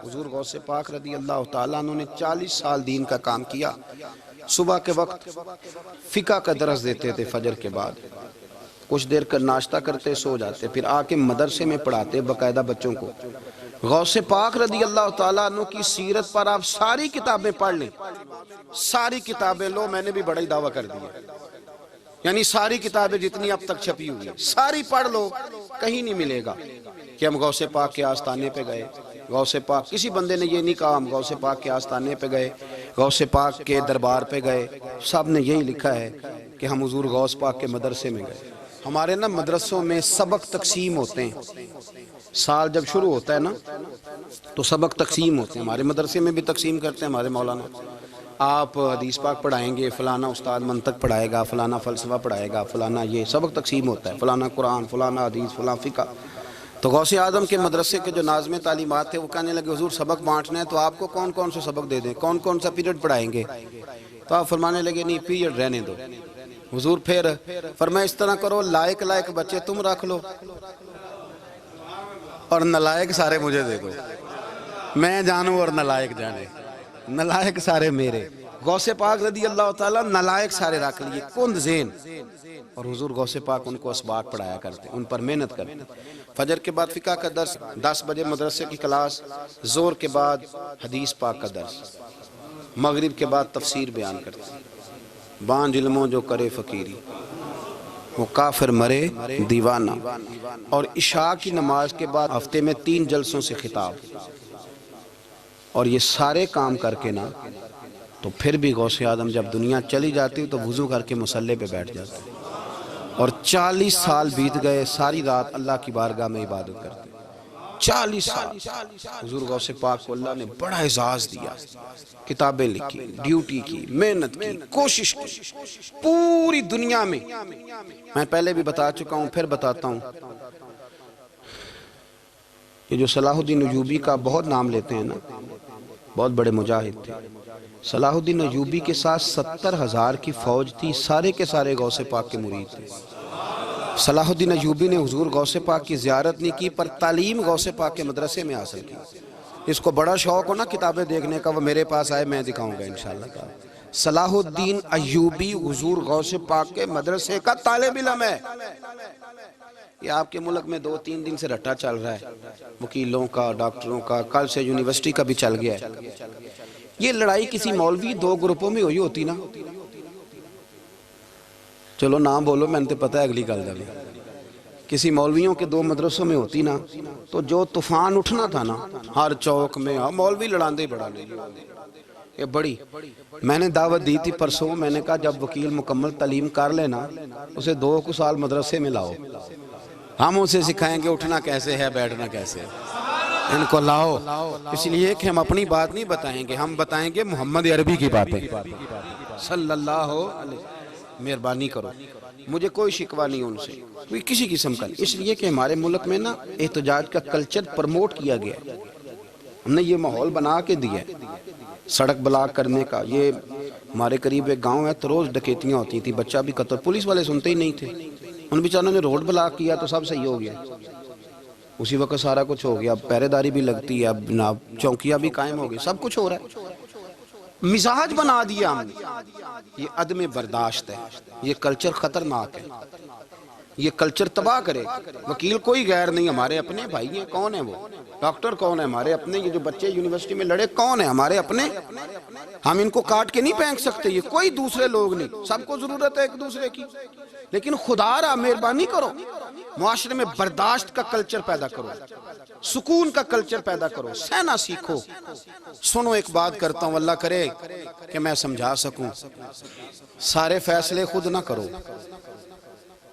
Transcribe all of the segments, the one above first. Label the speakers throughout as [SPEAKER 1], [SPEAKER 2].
[SPEAKER 1] حضور غوث پاک رضی اللہ تعالیٰ عنہ نے 40 سال دین کا کام کیا. صبح کے وقت فقہ کا درس دیتے تھے فجر کے بعد، کچھ دیر کر ناشتہ کرتے سو جاتے، پھر آ کے مدرسے میں پڑھاتے باقاعدہ بچوں کو. غوث پاک رضی اللہ تعالیٰ عنہ کی سیرت پر آپ ساری کتابیں پڑھ لیں، ساری کتابیں لو، میں نے بھی بڑا ہی دعویٰ کر دیا، یعنی ساری کتابیں جتنی اب تک چھپی ہوئی ہیں ساری پڑھ لو، کہیں نہیں ملے گا کہ ہم غوث پاک کے آستانے پہ گئے. غوث پاک کسی بندے نے یہ نہیں کہا ہم غوث پاک کے آستانے پہ گئے، غوث پاک کے دربار پہ گئے. سب نے یہی لکھا ہے کہ ہم حضور غوث پاک کے مدرسے میں گئے. ہمارے نا مدرسوں میں سبق تقسیم ہوتے ہیں، سال جب شروع ہوتا ہے نا تو سبق تقسیم ہوتے ہیں. ہمارے مدرسے میں بھی تقسیم کرتے ہیں ہمارے مولانا. آپ حدیث پاک پڑھائیں گے، فلانا استاد منطق پڑھائے گا، فلانا فلسفہ پڑھائے گا، فلانا یہ سبق تقسیم ہوتا ہے، فلانا قرآن، فلانا حدیث، فلانا فقہ. تو غوث اعظم کے مدرسے کے جو ناظم تعلیمات تھے وہ کہنے لگے حضور سبق بانٹنا ہے تو آپ کو کون کون سے سبق دے دیں، کون کون سا پیریڈ پڑھائیں گے؟ تو آپ فرمانے لگے نہیں پیریڈ رہنے دو. حضور پھر فرمایا اس طرح کرو، لائق بچے تم رکھ لو اور نلائق سارے مجھے دے دو، میں جانوں اور نلائق جانے، نلائق سارے میرے. غوث پاک رضی اللہ تعالیٰ نلائق سارے رکھ لیے، کند ذہن. اور حضور غوث پاک ان کو اسباق پڑھایا کرتے، ان پر محنت کرتے. فجر کے بعد فقہ کا درس، 10 بجے مدرسے کی کلاس، زور کے بعد حدیث پاک کا درس، مغرب کے بعد تفسیر بیان کرتے. بانج علموں جو کرے فقیری وہ کافر مرے دیوانہ. اور عشاء کی نماز کے بعد ہفتے میں 3 جلسوں سے خطاب. اور یہ سارے کام کر کے نا تو پھر بھی غوث اعظم جب دنیا چلی جاتی تو وضو کر کے مصلی پہ بیٹھ جاتے. اور 40 سال بیت گئے، ساری رات اللہ کی بارگاہ میں عبادت کرتے. 40 سال حضور غوث پاک کو اللہ نے بڑا اعزاز دیا، کتابیں لکھی، ڈیوٹی کی، محنت کی، کوشش کی پوری دنیا میں. میں پہلے بھی بتا چکا ہوں، پھر بتاتا ہوں. یہ جو صلاح الدین ایوبی کا بہت نام لیتے ہیں نا، بہت بڑے مجاہد تھے. صلاح الدین ایوبی کے ساتھ 70,000 کی فوج تھی، سارے کے سارے غوث پاک کے مرید تھے. صلاح الدین ایوبی نے حضور غوث پاک کی زیارت نہیں کی پر تعلیم غوث پاک کے مدرسے میں حاصل کی. اس کو بڑا شوق ہو نا کتابیں دیکھنے کا، وہ میرے پاس آئے، میں دکھاؤں گا انشاءاللہ. صلاح الدین ایوبی حضور غوث پاک کے مدرسے کا طالب علم ہے. یہ آپ کے ملک میں 2-3 دن سے رٹا چل رہا ہے، وکیلوں کا، ڈاکٹروں کا، کل سے یونیورسٹی کا بھی چل گیا ہے. یہ لڑائی کسی مولوی 2 گروپوں میں ہوئی ہوتی نا، چلو نام بولو، میں نے پتہ ہے اگلی گل جائے، کسی مولویوں کے 2 مدرسوں میں ہوتی نا تو جو طوفان اٹھنا تھا نا ہر چوک میں، مولوی لڑاندے ہی بڑا نہیں. یہ بڑی میں نے دعوت دی تھی پرسوں، میں نے کہا جب وکیل مکمل تعلیم کر لینا اسے 2 سال مدرسے میں لاؤ، ہم اسے سکھائیں گے اٹھنا کیسے ہے، بیٹھنا کیسے ہے. ان کو لاؤ، اس لیے کہ ہم اپنی بات نہیں بتائیں گے، ہم بتائیں گے محمد عربی کی باتیں صلی اللہ علیہ. مہربانی کرو، مجھے کوئی شکوہ نہیں ان سے، کوئی کسی قسم کا نہیں. اس لیے کہ ہمارے ملک میں نا احتجاج کا کلچر پروموٹ کیا گیا، ہم نے یہ ماحول بنا کے دیا ہے سڑک بلاک کرنے کا. یہ ہمارے قریب ایک گاؤں ہے تو روز ڈکیتیاں ہوتی تھی، بچہ بھی قتل، پولیس والے سنتے ہی نہیں تھے. ان بیچاروں نے روڈ بلاک کیا تو سب صحیح ہو گیا، اسی وقت سارا کچھ ہو گیا. اب پہرے داری بھی لگتی ہے، اب چوکیاں بھی قائم ہو گئی، سب کچھ ہو رہا ہے. مزاج بنا دیا ہم نے. یہ عدم برداشت ہے، یہ کلچر خطرناک ہے، یہ کلچر تباہ کرے. وکیل کوئی غیر نہیں، ہمارے اپنے بھائی ہیں. کون ہے وہ؟ ڈاکٹر کون ہے؟ ہمارے اپنے. یہ جو بچے یونیورسٹی میں لڑے کون ہیں؟ ہمارے اپنے. ہم ان کو کاٹ کے نہیں پھینک سکتے، یہ کوئی دوسرے لوگ نہیں. سب کو ضرورت ہے ایک دوسرے کی، لیکن خدا را مہربانی کرو معاشرے میں برداشت کا کلچر پیدا کرو، سکون کا کلچر پیدا کرو، سہنا سیکھو. سنو ایک بات کرتا ہوں، اللہ کرے کہ میں سمجھا سکوں. سارے فیصلے خود نہ کرو.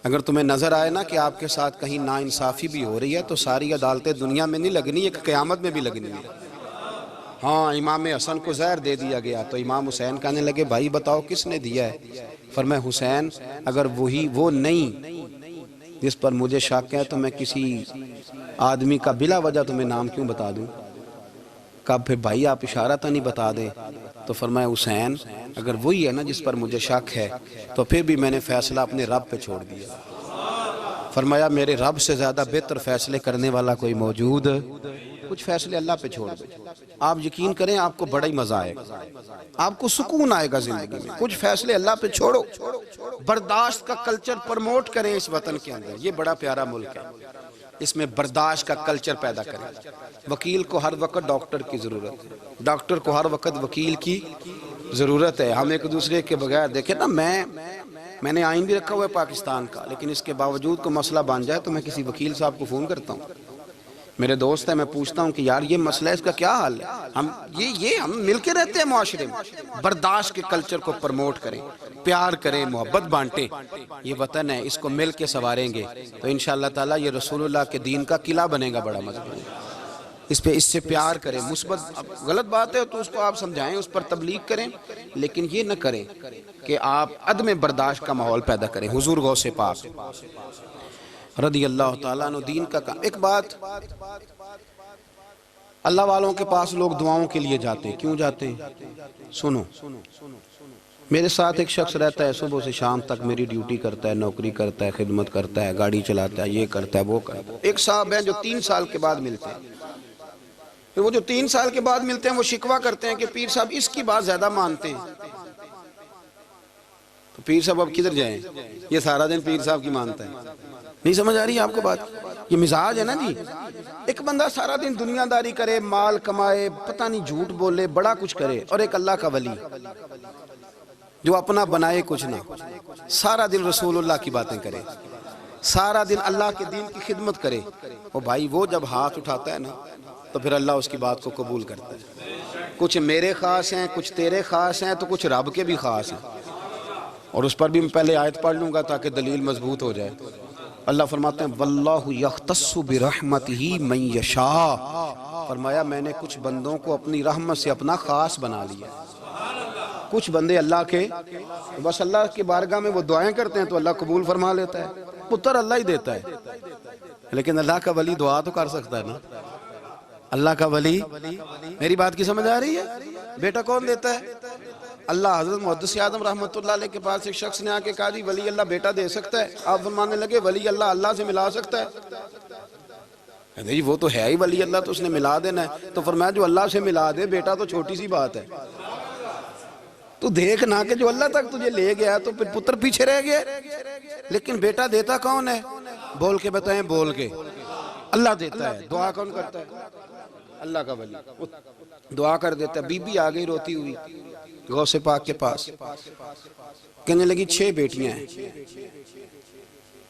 [SPEAKER 1] اگر تمہیں نظر آئے نا کہ آپ کے ساتھ کہیں ناانصافی بھی ہو رہی ہے تو ساری عدالتیں دنیا میں نہیں لگنی، ایک قیامت میں بھی لگنی ہے. ہاں امام حسن کو زہر دے دیا گیا تو امام حسین کہنے لگے بھائی بتاؤ کس نے دیا ہے؟ فرمایا حسین اگر وہ نہیں جس پر مجھے شک ہے تو میں کسی آدمی کا بلا وجہ تمہیں نام کیوں بتا دوں؟ کہا پھر بھائی آپ اشارہ تو نہیں بتا دے. تو فرمایا حسین اگر وہی ہے نا جس پر مجھے شک ہے تو پھر بھی میں نے فیصلہ اپنے رب پہ چھوڑ دیا. فرمایا میرے رب سے زیادہ بہتر فیصلے کرنے والا کوئی موجود کچھ فیصلے اللہ پہ چھوڑ دیں. آپ یقین کریں آپ کو بڑا ہی مزہ آئے گا, آپ کو سکون آئے گا زندگی میں. کچھ فیصلے اللہ پہ چھوڑو, برداشت کا کلچر پروموٹ کریں اس وطن کے اندر. یہ بڑا پیارا ملک ہے, اس میں برداشت کا کلچر پیدا کریں. وکیل کو ہر وقت ڈاکٹر کی ضرورت ہے, ڈاکٹر کو ہر وقت وکیل کی ضرورت ہے. ہم ایک دوسرے کے بغیر دیکھیں نا, میں نے آئین بھی رکھا ہوا ہے پاکستان کا, لیکن اس کے باوجود کو مسئلہ بن جائے تو میں کسی وکیل صاحب کو فون کرتا ہوں. میرے دوست ہے, میں پوچھتا ہوں کہ یار یہ مسئلہ ہے, اس کا کیا حال ہے. ہم مل کے رہتے ہیں معاشرے میں. برداشت کے کلچر کو پروموٹ کریں, پیار کریں, محبت بانٹیں. یہ وطن ہے, اس کو مل کے سنواریں گے تو انشاءاللہ تعالیٰ یہ رسول اللہ کے دین کا قلعہ بنے گا بڑا مضبوط. اس سے پیار کریں. مثبت غلط بات ہے تو اس کو آپ سمجھائیں, اس پر تبلیغ کریں, لیکن یہ نہ کریں کہ آپ عدم برداشت کا ماحول پیدا کریں. حضور غوث پاک رضی اللہ تعالیٰ عنہ دین کا کام. ایک بات, اللہ والوں کے پاس لوگ دعاؤں کے لیے جاتے ہیں. کیوں جاتے ہیں؟ سنو, میرے ساتھ ایک شخص رہتا ہے, صبح سے شام تک میری ڈیوٹی کرتا ہے, نوکری کرتا ہے, خدمت کرتا ہے, گاڑی چلاتا ہے, یہ کرتا ہے, وہ کرتا ہے. ایک صاحب ہیں جو 3 سال کے بعد ملتے ہیں. وہ جو 3 سال کے بعد ملتے ہیں وہ شکوہ کرتے ہیں کہ پیر صاحب اس کی بات زیادہ مانتے ہیں. تو پیر صاحب اب کدھر جائیں, یہ سارا دن پیر صاحب کی مانتا ہے. نہیں سمجھ آ رہی ہے آپ کو بات؟ یہ مزاج ہے نا جی. ایک بندہ سارا دن دنیا داری کرے, مال کمائے, پتہ نہیں جھوٹ بولے, بڑا کچھ کرے, اور ایک اللہ کا ولی جو اپنا بنائے کچھ نہ, سارا دن رسول اللہ کی باتیں کرے, سارا دن اللہ کے دین کی خدمت کرے. وہ بھائی وہ جب ہاتھ اٹھاتا ہے نا تو پھر اللہ اس کی بات کو قبول کرتا ہے. کچھ میرے خاص ہیں, کچھ تیرے خاص ہیں, تو کچھ رب کے بھی خاص ہیں. اور اس پر بھی میں پہلے آیت پڑھ لوں گا تاکہ دلیل مضبوط ہو جائے. اللہ فرماتے ہیں واللہ یختص برحمتہ من یشاء. فرمایا میں نے کچھ بندوں کو اپنی رحمت سے اپنا خاص بنا لیا. کچھ بندے اللہ کے بس اللہ کی بارگاہ میں وہ دعائیں کرتے ہیں تو اللہ قبول فرما لیتا ہے. پتر اللہ ہی دیتا ہے, لیکن اللہ کا ولی دعا تو کر سکتا ہے نا. اللہ کا ولی, میری بات کی سمجھ آ رہی ہے؟ بیٹا کون دیتا ہے؟ اللہ. حضرت محدث اعظم رحمۃ اللہ علیہ کے پاس ایک شخص نے آ کے کہا جی ولی اللہ بیٹا دے سکتا ہے؟ آپ فرمانے لگے ولی اللہ اللہ سے ملا سکتا ہے؟ جی وہ تو ہے ہی ولی اللہ, تو اس نے ملا دینا ہے. تو فرمایا جو اللہ سے ملا دے بیٹا تو چھوٹی سی بات ہے. تو دیکھ نہ کہ جو اللہ تک تجھے لے گیا تو پھر پتر پیچھے رہ گیا. لیکن بیٹا دیتا کون ہے؟ بول کے بتائیں, بول کے. اللہ دیتا ہے. دعا کون کرتا ہے؟ اللہ کا ولی دعا کر دیتا ہے. بی بی آ گئی روتی ہوئی غوث پاک کے پاس, کہنے لگی 6 بیٹیاں ہیں.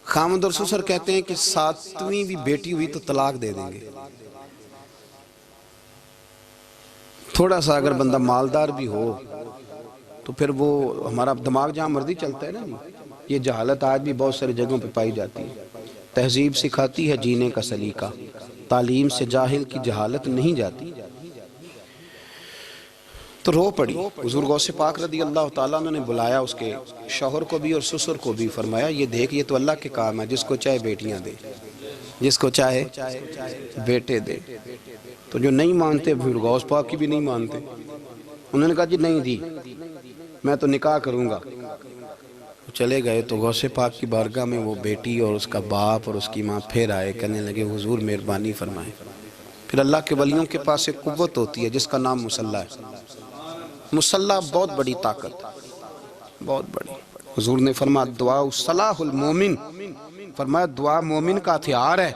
[SPEAKER 1] خامد اور سسر کہتے ہیں کہ 7ویں بھی بیٹی ہوئی تو طلاق دے دیں گے. تھوڑا سا اگر بندہ مالدار بھی ہو تو پھر وہ ہمارا دماغ جہاں مرضی چلتا ہے نا جی. یہ جہالت آج بھی بہت ساری جگہوں پہ پائی جاتی ہے. تہذیب سکھاتی ہے جینے کا سلیقہ, تعلیم سے جاہل کی جہالت نہیں جاتی. تو رو پڑی. حضور غوث پاک رضی اللہ تعالیٰ عنہ نے بلایا اس کے شوہر کو بھی اور سسر کو بھی. فرمایا یہ دیکھ, یہ تو اللہ کے کام ہے, جس کو چاہے بیٹیاں دے, جس کو چاہے بیٹے دے. تو جو نہیں مانتے پھر غوث پاک کی بھی نہیں مانتے. انہوں نے کہا جی نہیں دی, میں تو نکاح کروں گا. چلے گئے تو غوث پاک کی بارگاہ میں وہ بیٹی اور اس کا باپ اور اس کی ماں پھر آئے, کہنے لگے حضور مہربانی فرمائیں. پھر اللہ کے ولیوں کے پاس ایک قوت ہوتی ہے جس کا نام مصلی ہے. مصلی بہت بڑی طاقت, بہت بڑی. حضور نے فرمایا دعا صلاح المومن, فرمایا دعا مومن کا ہتھیار ہے.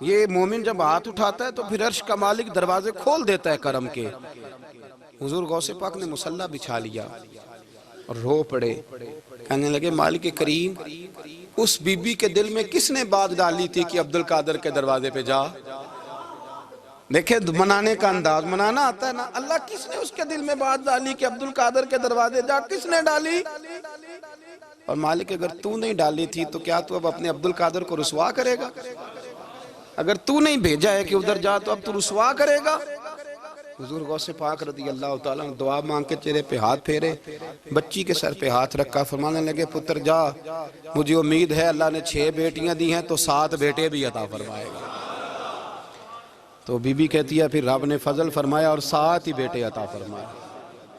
[SPEAKER 1] یہ مومن جب ہاتھ اٹھاتا ہے تو پھر عرش کا مالک دروازے کھول دیتا ہے کرم کے. حضور غوث پاک نے مصلی بچھا لیا اور رو پڑے, کہنے لگے مالک کریم اس بی بی کے دل میں کس نے بات ڈالی تھی کہ عبد القادر کے دروازے پہ جا. دیکھیں منانے کا انداز, منانا آتا ہے نا. اللہ کس نے اس کے دل میں بات ڈالی کہ عبد القادر کے دروازے جا, کس نے ڈالی؟ اور مالک اگر تو نہیں ڈالی تھی تو کیا تو اب اپنے عبد القادر کو رسوا کرے گا؟ اگر تو نہیں بھیجا ہے کہ ادھر جا تو اب تو رسوا کرے گا؟ حضور غوث پاک رضی اللہ تعالیٰ نے دعا مانگ کے چہرے پہ ہاتھ پھیرے, بچی کے سر پہ ہاتھ رکھا, فرمانے لگے پتر جا, مجھے امید ہے اللہ نے 6 بیٹیاں دی ہیں تو 7 بیٹے بھی عطا فرمائے گا. تو بی بی کہتی ہے پھر رب نے فضل فرمایا اور 7 ہی بیٹے عطا فرمائے.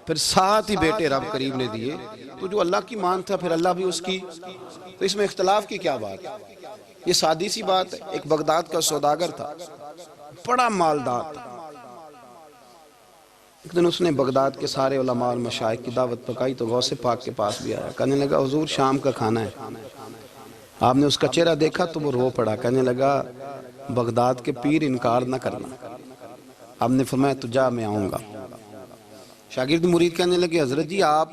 [SPEAKER 1] پھر 7 ہی بیٹے رب کریم نے دیے. تو جو اللہ کی مان تھا پھر اللہ بھی اس کی. تو اس میں اختلاف کی کیا بات ہے؟ یہ سادی سی بات ہے. ایک بغداد کا سوداگر تھا, بڑا مالدار تھا. ایک دن اس نے بغداد کے سارے علماء اور مشائخ کی دعوت پکائی تو غوث پاک کے پاس بھی آیا. کہنے لگا حضور شام کا کھانا ہے. آپ نے اس کا چہرہ دیکھا تو وہ رو پڑا. کہنے لگا بغداد کے پیر انکار نہ کرنا. آپ نے فرمایا تو جا میں آؤں گا. شاگرد مرید کہنے لگے حضرت جی آپ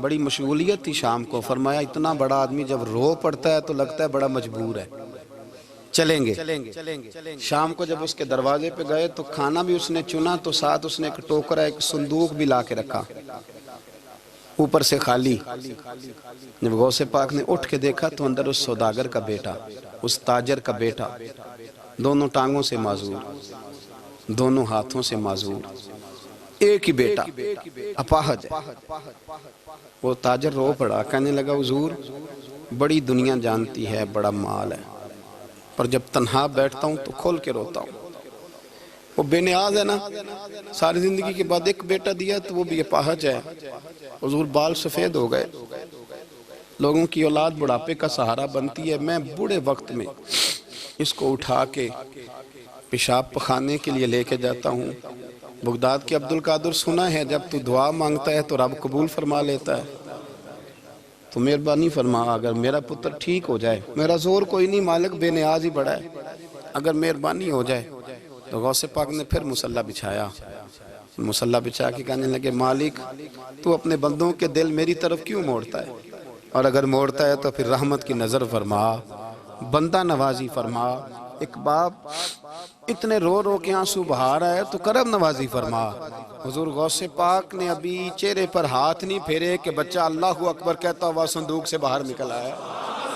[SPEAKER 1] بڑی مشغولیت تھی شام کو. فرمایا اتنا بڑا آدمی جب رو پڑتا ہے تو لگتا ہے بڑا مجبور ہے, چلیں گے. شام کو جب اس کے دروازے پہ گئے تو کھانا بھی اس نے چنا تو ساتھ اس نے ایک ٹوکرا ایک صندوق بھی لا کے رکھا, اوپر سے خالی. جب غوث پاک نے اٹھ کے دیکھا تو اندر اس سوداگر کا بیٹا, اس تاجر کا بیٹا, دونوں ٹانگوں سے معذور, دونوں ہاتھوں سے معذور, ایک ہی بیٹا اپاہج ہے. وہ تاجر رو پڑا. کہنے لگا حضور بڑی دنیا جانتی ہے بڑا مال ہے, پر جب تنہا بیٹھتا ہوں تو کھول کے روتا ہوں. وہ بے نیاز ہے نا, ساری زندگی کے بعد ایک بیٹا دیا تو وہ بھی اپاہج ہے. حضور بال سفید ہو گئے. لوگوں کی اولاد بڑھاپے کا سہارا بنتی ہے. میں بوڑھے وقت میں اس کو اٹھا کے پیشاب پخانے کے لیے لے کے جاتا ہوں. بغداد کے عبد القادر سنا ہے جب تو دعا مانگتا ہے تو رب قبول فرما لیتا ہے. تو مہربانی فرما اگر میرا پتر ٹھیک ہو جائے, میرا زور کوئی نہیں مالک, بے نیاز ہی بڑا ہے, اگر مہربانی ہو جائے. تو غوث پاک نے پھر مصلی بچھایا. مصلی بچھا کے کہنے لگے مالک تو اپنے بندوں کے دل میری طرف کیوں موڑتا ہے, اور اگر موڑتا ہے تو پھر رحمت کی نظر فرما, بندہ نوازی فرما. ایک باپ اتنے رو رو کے آنسو بہا رہا ہے تو کرم نوازی فرما. حضور غوث پاک نے ابھی چہرے پر ہاتھ نہیں پھیرے کہ بچہ اللہ اکبر کہتا ہوا صندوق سے باہر نکل آیا.